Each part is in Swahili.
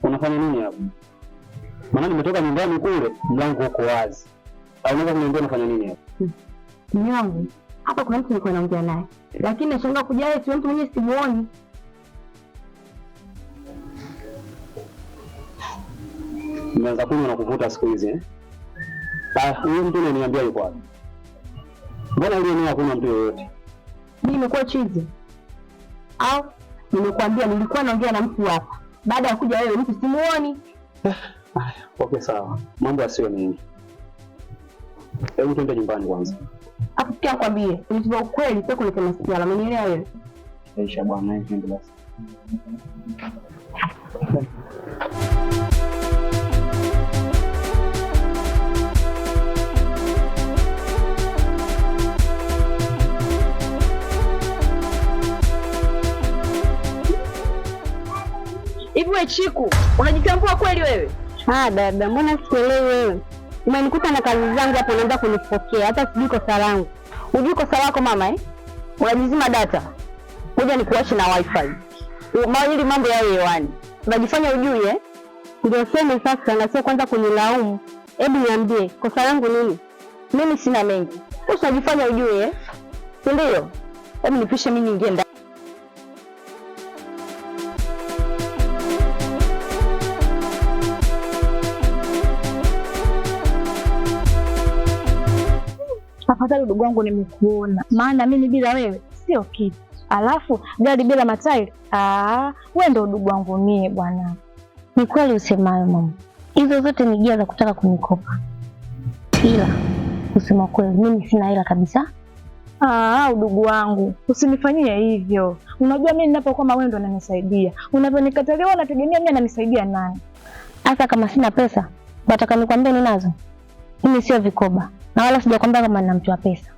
Unafanya nini hapo? Maana nimetoka nyumbani kule, mlango uko wazi. Au unaweza kuniambia unafanya nini hapo? Mume wangu, hapa kuna mtu nilikuwa naongea naye. Lakini nashangaa kuja yeye, si mtu mwenyewe simuoni. Nimeanza kunywa na kuvuta siku hizi eh? Huyo mtu ananiambia yuko wapi? Mbona yule ni hakuna mtu yoyote? Mimi nimekuwa chizi. Au nimekuambia nilikuwa naongea na mtu hapa. Baada ya kuja wewe mtu simuoni. Okay sawa. Mambo yasiyo mengi. Hebu twende nyumbani kwanza. Hapo pia kwambie, unajua ukweli sio kuleta masiala, umenielewa wewe? Aisha bwana, hivi basi. Hivi wewe Chiku, unajitambua kweli wewe? Dada, mbona sikuelewi wewe? Umenikuta na kazi zangu hapo unaanza kunipokea, hata sijui kosa langu. Unajui kosa lako mama eh? Unajizima data. Ngoja nikuache na wifi. Ili mambo yawe hewani. Unajifanya ujui eh? Ndio sema sasa na sio kwanza kunilaumu. Hebu niambie, kosa langu nini? Mimi sina mengi. Usijifanya ujui eh? Ndio. Hebu nipishe mimi niingie ndani. Afadhali ndugu wangu nimekuona. Maana mimi bila wewe sio kitu. Alafu gari bila matairi. Wewe ndio ndugu wangu mie bwana. Ni kweli usemayo mama. Hizo zote ni gia za kutaka kunikopa. Ila kusema kweli mimi sina hela kabisa. Ndugu wangu, usinifanyie hivyo. Unajua mimi ninapokuwa wewe ndo unanisaidia. Unaponikatalia unategemea mimi ananisaidia nani? Hata kama sina pesa, nataka nikwambie ninazo. Mimi sio vikoba. Na wala sijakwambia kama nina mtu wa pesa.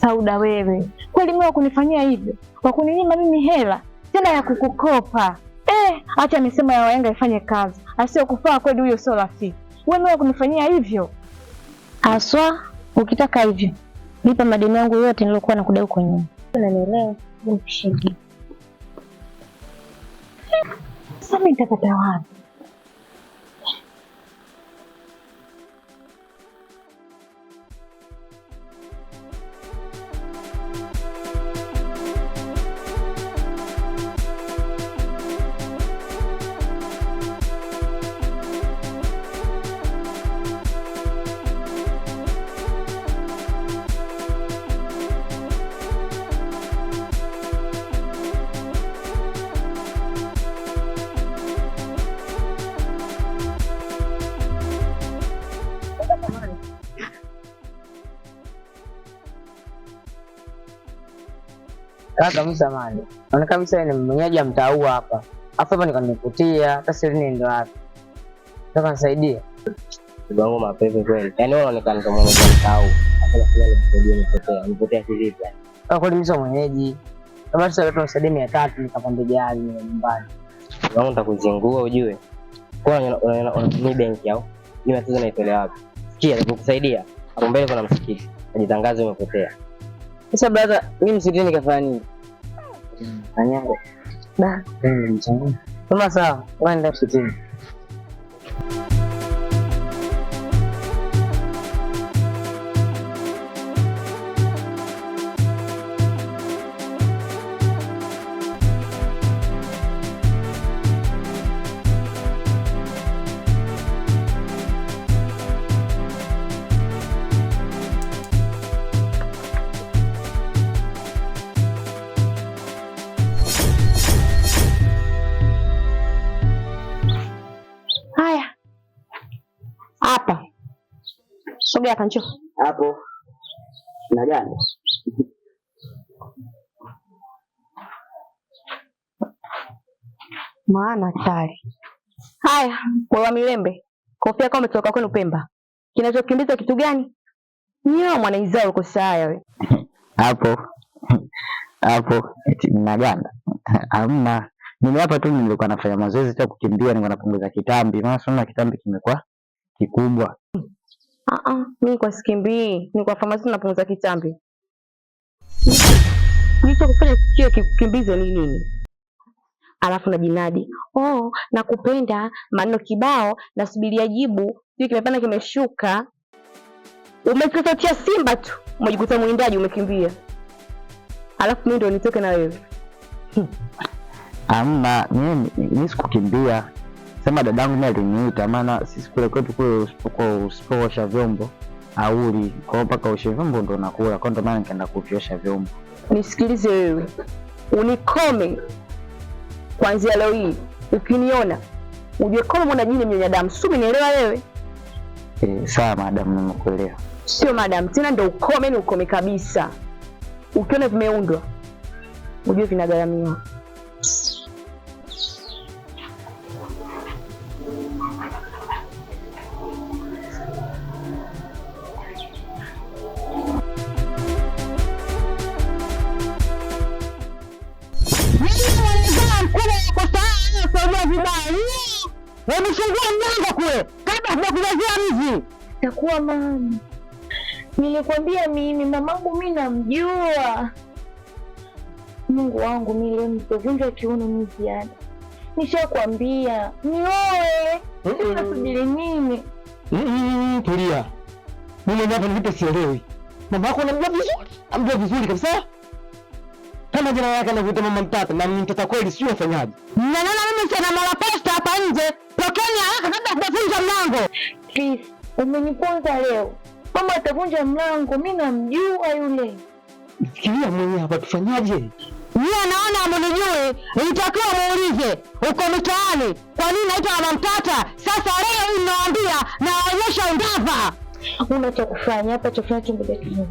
Sauda wewe. Kweli mimi wakunifanyia hivyo? Wakuninyima mimi hela tena ya kukukopa. Acha nisema ya wahenga ifanye kazi. Asio kufaa kweli huyo sio rafiki. Wewe mimi wakunifanyia hivyo? Aswa, ukitaka hivyo. Nipa madeni yangu yote nilokuwa nakudai huko nyuma. Unanielewa? Nimshiki. Sasa nitapata wapi? Kaka msamani. Naona kabisa wewe ni mwenyeji mtaa huu hapa. Afu hapa nikanikutia, hata sirini ndio wapi. Nataka nisaidie. Ndugu wangu mapepe kweli. Yaani wewe unaonekana kama mwenyeji mtaa huu. Hapa na kile nikusaidie nipotea. Nipotea kivipi yani? Kwa kweli mimi sio mwenyeji. Kama sasa watu wanisaidie 300 nikapanda gari nyumbani. Ndugu wangu nitakuzingua ujue. Kwa unatumia benki au? Mimi tatizo naipeleka wapi? Sikia nikukusaidia. Hapo mbele kuna msikiti. Ajitangaze umepotea. Sasa brother, mimi msikitini kafanya nini? Fanyaje? Mchanganya. Kama sawa, waenda msikitini. Sogea kancho. Hapo. Na gani? Maana hatari. Haya, wewe Milembe. Kofia kama umetoka kwenu Pemba. Kinachokimbiza kitu gani? Nyo mwanaizao uko sawa wewe. Hapo eti mnaganda. Hamna. Mimi hapa tu nilikuwa nafanya mazoezi hata kukimbia nilikuwa napunguza kitambi. Maana sasa kitambi kimekuwa kikubwa. Mimi kwa sikimbii, ni kwa famasi napunguza kitambi. Nicho kufanya sikio kikimbize ni nini? alafu na jinadi, oh, nakupenda, maneno kibao, nasubiria jibu, sio kimepanda kimeshuka. Umekitotia Simba tu, umejikuta mwindaji umekimbia. Alafu mimi ndo nitoke na wewe. Amna, mimi sikukimbia. Sema dadangu mimi aliniita, maana sisi kule kwetu kule usipoosha vyombo auli, kwa mpaka oshe vyombo ndo nakula. Kwa ndo maana nikaenda kuviosha vyombo. Nisikilize wewe. Unikome. Kuanzia leo hii ukiniona ujue kama mwana jini mnyonya damu. Sumi nielewa wewe? Sawa madam, nimekuelewa. Sio madam, tena ndo ukome, ni ukome kabisa. Ukiona vimeundwa ujue vinagharamiwa. Wamefungua mlango kule kabla hajakujazia mzi. Takuwa mama. Nilikwambia mimi mamangu mimi namjua. Mungu wangu mimi leo nipovunja kiuno mziada. Nishakwambia nioe. Unasubiri nini? Tulia. Mimi hapa nivipe sielewi. Mama yako anamjua vizuri. Amjua vizuri kabisa. Kama jina lake anavuta mama mtata na mtata kweli sio afanyaje? Naona mimi sana mara posta hapa nje. Tokeni haraka kabla sijavunja mlango. Please, umeniponza leo. Mama atavunja mlango, mimi namjua yule. Fikiria mwenyewe hapa tufanyaje? Yeye anaona amonijue, nitakiwa muulize uko mtaani. Kwa nini naitwa mama mtata? Sasa leo ninawaambia na waonyesha undava. Una cha kufanya hapa, cha kufanya ngoja kidogo.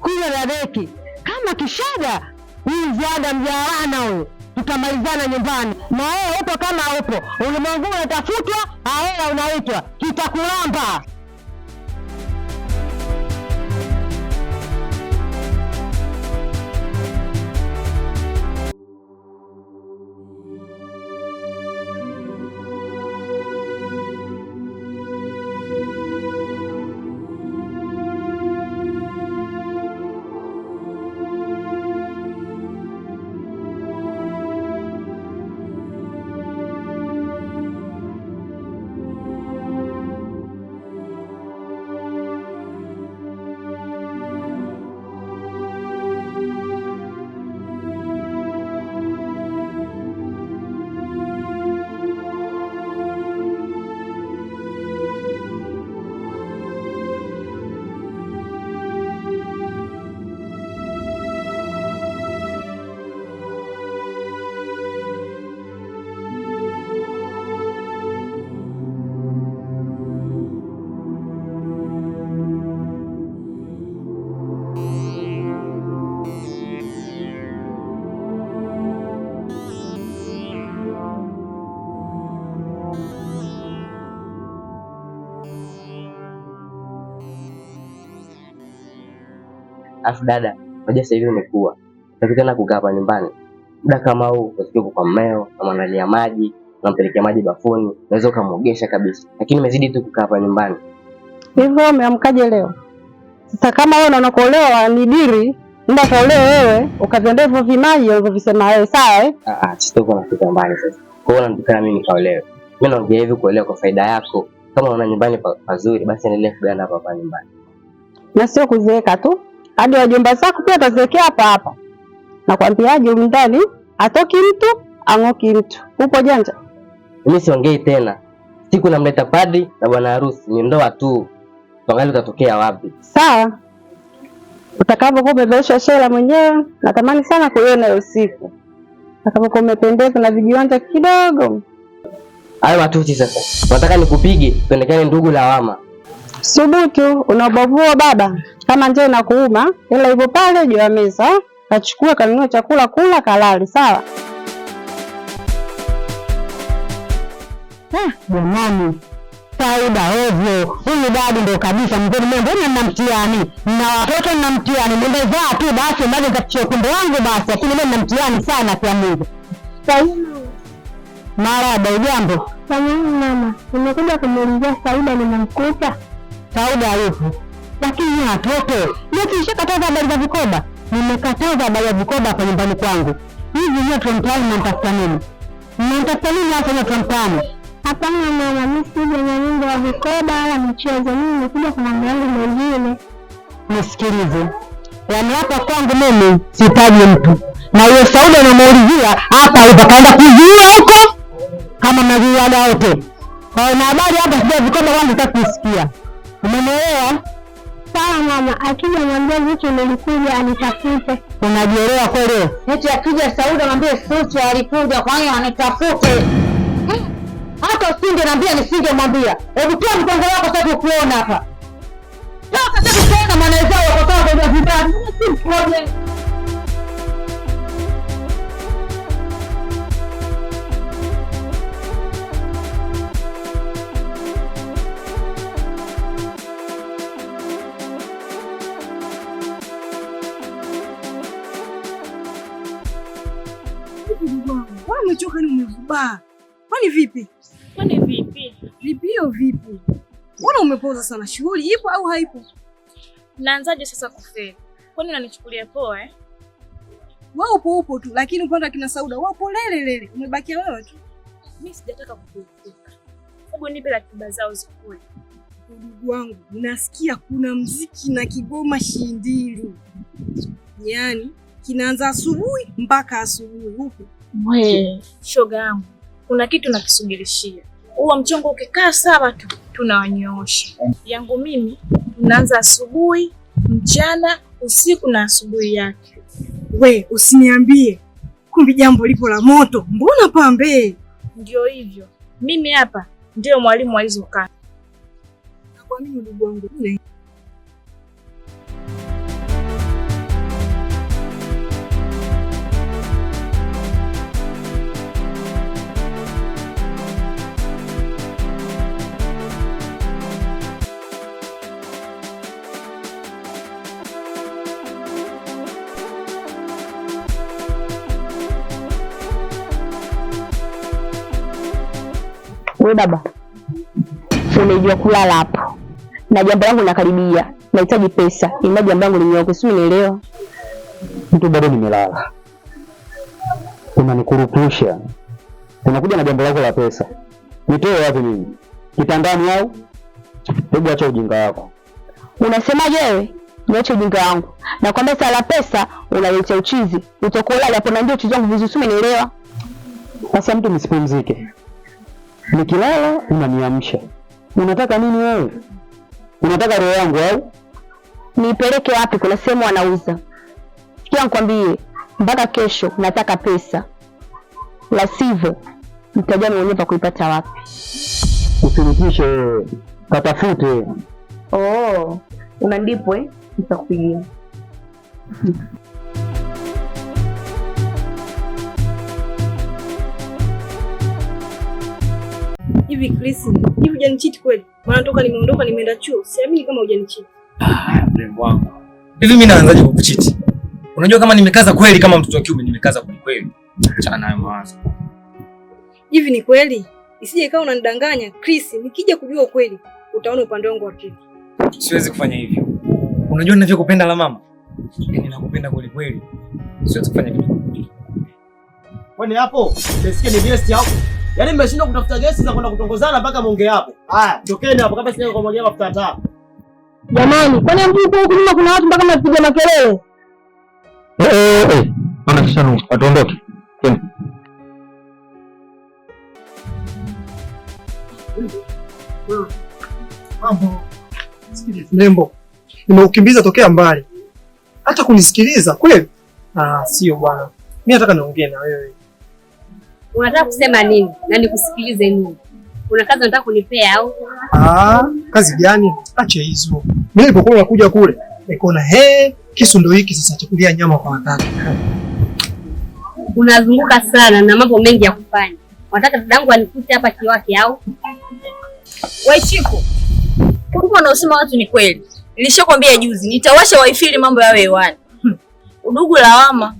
Kuna dadeki kama kishada hii ziada mjawana huyo, tutamalizana nyumbani na wewe upo kama upo. Ulimwengu unatafutwa, hela unaitwa, kitakulamba. Afu dada, unajua sasa hivi umekuwa. Unataka kukaa hapa nyumbani. Muda kama huu, unasikia kwa mmeo, unamwandalia maji, unampelekea maji bafuni, unaweza kumuogesha kabisa. Lakini umezidi tu kukaa hapa nyumbani. Hivyo umeamkaje leo? Sasa kama wewe unaona kuolewa ni diri, nenda kaolewe wewe, ukaviandaa hivyo vimaji ulivyovisema wewe, sawa sitoko na kitu mbali sasa. Kwa hiyo unataka mimi nikaolewe. Mimi naongea hivi kuolewa kwa faida yako. Kama unaona nyumbani pazuri, basi endelea kuganda hapa nyumbani. Na sio kuzeeka tu. Hadi wajomba zako pia ataziwekea hapa hapa. Nakwambiaje huko ndani atoki mtu, ang'oki mtu. Upo janja? Mimi siongei tena. Siku namleta padri na bwana harusi, ni ndoa tu. Tuangalie utatokea wapi. Sawa. Utakapokuwa umebesha shela mwenyewe, natamani sana kuiona hiyo siku. Utakapokuwa umependeza na vijiwanja kidogo. Hayo matusi sasa. Unataka nikupige, tuendekane ndugu lawama. Subutu, unabavua baba. Kama njaa inakuuma, ila hivyo pale juu ya meza, kachukua kanunua chakula kula kalali, sawa? Jamani. Sauda ovyo. Huyu dadi ndio kabisa mzee mbona mna mtihani? Na watoto mna mtihani. Mbona tu basi mbona za kumbe wangu basi, lakini mimi nina mtihani sana kwa Mungu. Marahaba, jambo. Mama, nimekuja kumuulizia Sauda nimemkuta. Sauda yupo. Lakini watoto, ndio kishakataza habari za vikoba. nimekataza habari ya vikoba hapa nyumbani kwangu. Hivi ndio tunamtaani mnatafuta nini? Mnatafuta nini hapa na tunamtaani? Hapana mama, mimi sije na nyumba ya vikoba wala michezo. Mimi nimekuja kwa mambo yangu mengine. Nisikilize. Yaani hapa kwangu mimi sitaji mtu. Na hiyo Sauda anamuulizia hapa utakaenda kuzuia huko kama mnazuia wote. Kwa na habari hapa sija vikoba wangu sitakusikia. Umeelewa? Sawa mama, akija mwambie vitu nilikuja anitafute. Unajielewa kweli? Eti akija Sauda mwambie Suchu alikuja kwa hiyo anitafute. Hata usingeniambia nisingemwambia. Hebu toa mkongo wako sasa kuona hapa. Toka sasa kuona maana zao kwa sababu ya vibaya. Si problem. Kwani umechoka ni umevubaa? Kwani vipi? Kwani vipi? Vipio vipi? Mbona umepoza sana? Shughuli ipo au haipo? Naanzaje sasa kufeli? Kwani unanichukulia poa eh? Wao upo tu, lakini upande kina Sauda wapo lele. Umebakia wewe tu. Mimi sijataka kukuepuka. Hebu nipe ratiba zao zikue. Ndugu wangu, nasikia kuna mziki na kigoma shindili. Yaani kinaanza asubuhi mpaka asubuhi huko. We, shoga yangu, kuna kitu nakisubirishia. Huo mchongo ukikaa sawa tu, tunawanyoosha. Yangu mimi, unaanza asubuhi, mchana, usiku na asubuhi yake. We, usiniambie. Kumbe jambo lipo la moto. Mbona pambe? Ndio hivyo. Mimi hapa ndio mwalimu wa hizo kazi. Nakuamini ndugu wangu. Wewe baba, unajua kulala hapo. Na jambo langu linakaribia. Nahitaji pesa. Ina jambo langu linyooke, si unielewa? Mtu bado nimelala. Unanikurupusha. Unakuja na jambo lako la pesa. Nitoe wapi mimi? Kitandani au? Hebu acha ujinga wako. Unasemaje wewe? Niache ujinga wangu. Na kwamba sala pesa unaleta uchizi. Utakolala hapo na ndio uchizi wangu vizuri, si unielewa? Sasa mtu msipumzike. Nikilala unaniamsha. Unataka nini wewe? Unataka roho yangu au? Nipeleke wapi? Kuna sehemu wanauza. Sikia nikwambie, mpaka kesho nataka pesa. La sivyo nitajua mwenyewe pa kuipata wapi. Usinitishe wewe. Katafute. Oh, unandipo nitakupigia. Hivi Chris, hivi hujanichiti kweli? Maana toka nimeondoka nimeenda chuo, siamini kama hujanichiti. Mrembo wangu. Hivi mimi naanzaje kukuchiti? Unajua kama nimekaza kweli kama mtoto wa kiume nimekaza kweli. Achana nayo mawazo. Hivi ni kweli? Isije ikawa unanidanganya, Chris, nikija kujua kweli, utaona upande wangu wa pili. Siwezi kufanya hivyo. Unajua ninavyokupenda la mama? Yaani nakupenda kweli kweli. Siwezi kufanya kitu. Kwani hapo? Umesikia ni guest hapo? Yaani mmeshindwa kutafuta gesi za kwenda kutongozana mpaka muongee hapo. Haya, tokeni hapo kabla sija kumwagia mafuta taa. Jamani, kwani mtu huko nyuma kuna watu mpaka mnapiga makelele? Ana kisha nusu, atuondoke. Mambo. Mrembo. Nimeukimbiza tokea mbali. Hata kunisikiliza kweli? Sio bwana. Mimi nataka niongee na wewe. Unataka kusema nini? Na nikusikilize nini? Una kazi unataka kunipea au? Kazi gani? Acha hizo. Mimi nilipokuwa nakuja kule, nikaona kisu ndio hiki sasa chakulia nyama kwa watatu. Unazunguka sana na mambo mengi ya kufanya. Unataka dadangu anikute hapa kiwake au? Wewe Chiku. Kumbe unaosema watu ni kweli. Nilishakwambia juzi, nitawasha wifi mambo yawe hewani. Udugu lawama.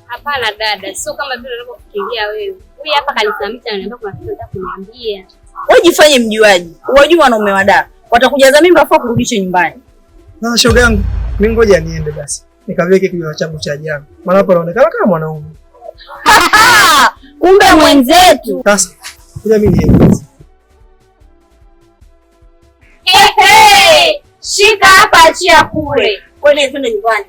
Hapana dada, sio kama vile unavyofikiria wewe. Huyu hapa kanisamita ananiambia kuna kitu nataka kuniambia. Wewe jifanye mjuaji. Wajua wanaume wada. Watakujaza mimba afa kurudisha nyumbani. Shoga yangu, mimi ngoja niende basi. nikaweke kinywa changu cha jana, maana hapo naonekana kama mwanaume. Kumbe mwenzetu. Sasa kuja mimi niende. Shika hapa, achia kule. Kwani twende nyumbani.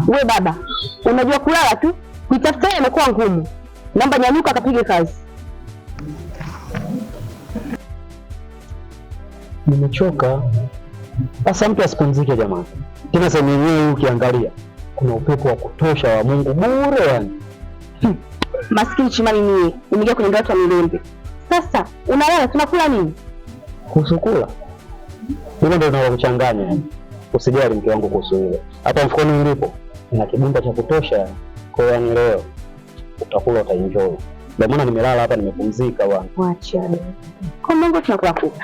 We baba, unajua kulala tu, kuitafuta imekuwa ngumu. Namba nyanyuka akapige kazi. Nimechoka. Sasa mtu asipumzike jamani. Tena sasa mwenyewe ukiangalia kuna upepo wa kutosha wa Mungu bure yani. Maskini chimani nie, umeingia kwenye watu wa milembe. Sasa unalala tunakula nini? Kuhusu kula. Hilo ndio linalokuchanganya yani. Usijali mke wangu kuhusu hilo. Hata mfukoni nilipo nina kibunda cha kutosha. Kwa hiyo yani leo utakula utaenjoy. Ndio maana nimelala hapa nimepumzika bwana. Wacha bwana. Kwa Mungu tunakula kuku.